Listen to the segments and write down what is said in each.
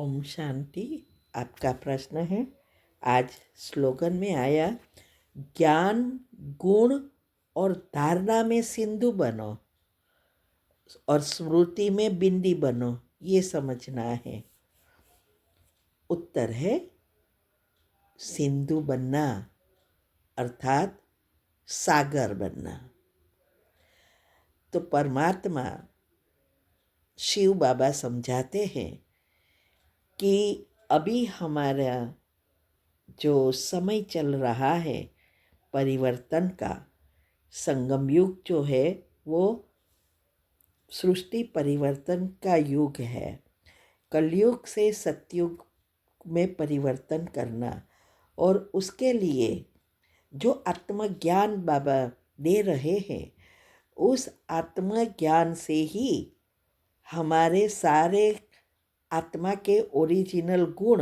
ओम शांति। आपका प्रश्न है। आज स्लोगन में आया, ज्ञान, गुण और धारणा में सिंधु बनो और स्मृति में बिंदी बनो, ये समझना है। उत्तर है सिंधु बनना अर्थात सागर बनना। तो परमात्मा शिव बाबा समझाते हैं कि अभी हमारा जो समय चल रहा है परिवर्तन का, संगम युग जो है वो सृष्टि परिवर्तन का युग है। कलयुग से सतयुग में परिवर्तन करना, और उसके लिए जो आत्मज्ञान बाबा दे रहे हैं, उस आत्मज्ञान से ही हमारे सारे आत्मा के ओरिजिनल गुण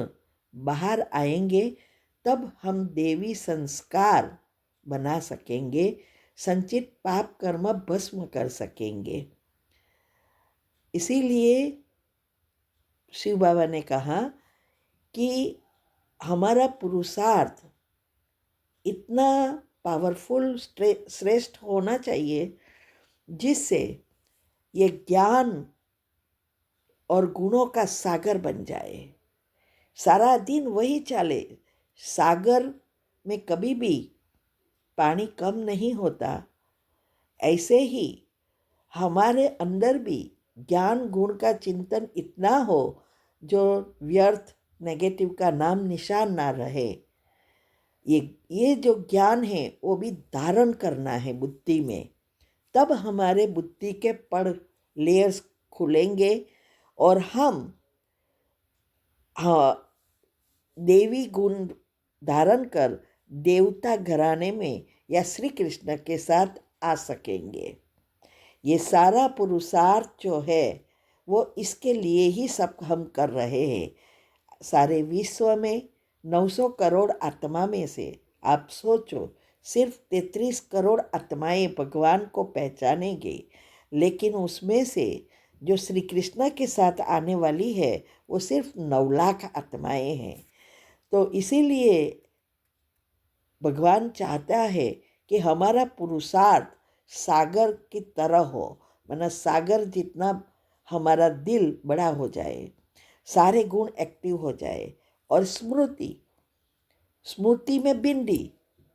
बाहर आएंगे। तब हम देवी संस्कार बना सकेंगे, संचित पाप कर्म भस्म कर सकेंगे। इसीलिए शिव बाबा ने कहा कि हमारा पुरुषार्थ इतना पावरफुल, श्रेष्ठ होना चाहिए जिससे ये ज्ञान और गुणों का सागर बन जाए। सारा दिन वही चले। सागर में कभी भी पानी कम नहीं होता। ऐसे ही हमारे अंदर भी ज्ञान गुण का चिंतन इतना हो जो व्यर्थ नेगेटिव का नाम निशान ना रहे। ये जो ज्ञान है वो भी धारण करना है बुद्धि में। तब हमारे बुद्धि के पड़ लेयर्स खुलेंगे और हम देवी गुण धारण कर देवता घराने में या श्री कृष्ण के साथ आ सकेंगे। ये सारा पुरुषार्थ जो है वो इसके लिए ही सब हम कर रहे हैं। सारे विश्व में 900 करोड़ आत्मा में से आप सोचो, सिर्फ 33 करोड़ आत्माएं भगवान को पहचानेंगे, लेकिन उसमें से जो श्री कृष्ण के साथ आने वाली है वो सिर्फ 9 लाख आत्माएं हैं। तो इसीलिए भगवान चाहता है कि हमारा पुरुषार्थ सागर की तरह हो, माना सागर जितना हमारा दिल बड़ा हो जाए, सारे गुण एक्टिव हो जाए। और स्मृति में बिंदी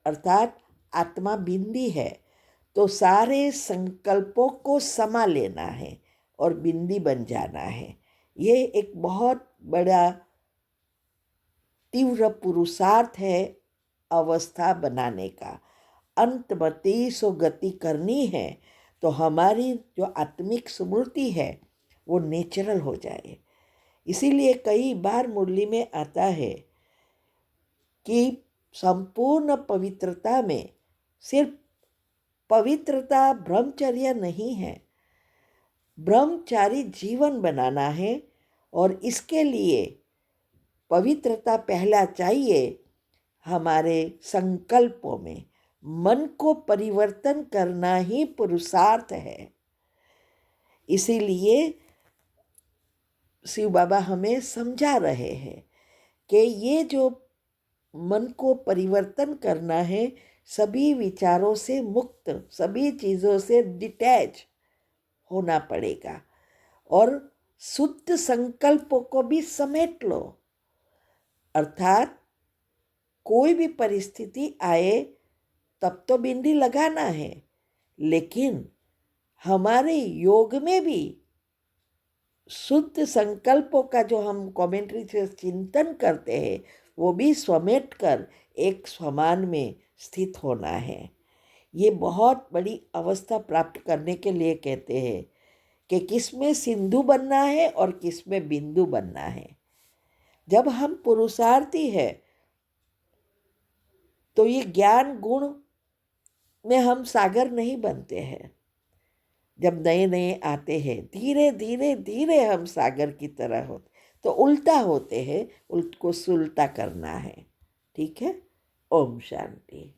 अर्थात आत्मा बिंदी है, तो सारे संकल्पों को समा लेना है और बिंदी बन जाना है। ये एक बहुत बड़ा तीव्र पुरुषार्थ है अवस्था बनाने का। अंतमति सो गति करनी है तो हमारी जो आत्मिक स्मृति है वो नेचुरल हो जाए। इसीलिए कई बार मुरली में आता है कि संपूर्ण पवित्रता में सिर्फ पवित्रता ब्रह्मचर्य नहीं है, ब्रह्मचारी जीवन बनाना है। और इसके लिए पवित्रता पहला चाहिए हमारे संकल्पों में। मन को परिवर्तन करना ही पुरुषार्थ है। इसीलिए शिव बाबा हमें समझा रहे हैं कि ये जो मन को परिवर्तन करना है, सभी विचारों से मुक्त, सभी चीज़ों से डिटैच होना पड़ेगा और शुद्ध संकल्पों को भी समेट लो। अर्थात कोई भी परिस्थिति आए तब तो बिंदी लगाना है, लेकिन हमारे योग में भी शुद्ध संकल्पों का जो हम कमेंट्री से चिंतन करते हैं वो भी समेट कर एक समान में स्थित होना है। ये बहुत बड़ी अवस्था प्राप्त करने के लिए कहते हैं कि किसमें सिंधु बनना है और किसमें बिंदु बनना है। जब हम पुरुषार्थी है तो ये ज्ञान गुण में हम सागर नहीं बनते हैं। जब नए नए आते हैं धीरे धीरे धीरे हम सागर की तरह होते, तो उल्टा होते हैं, उल्ट को सुलटा करना है। ठीक है। ओम शांति।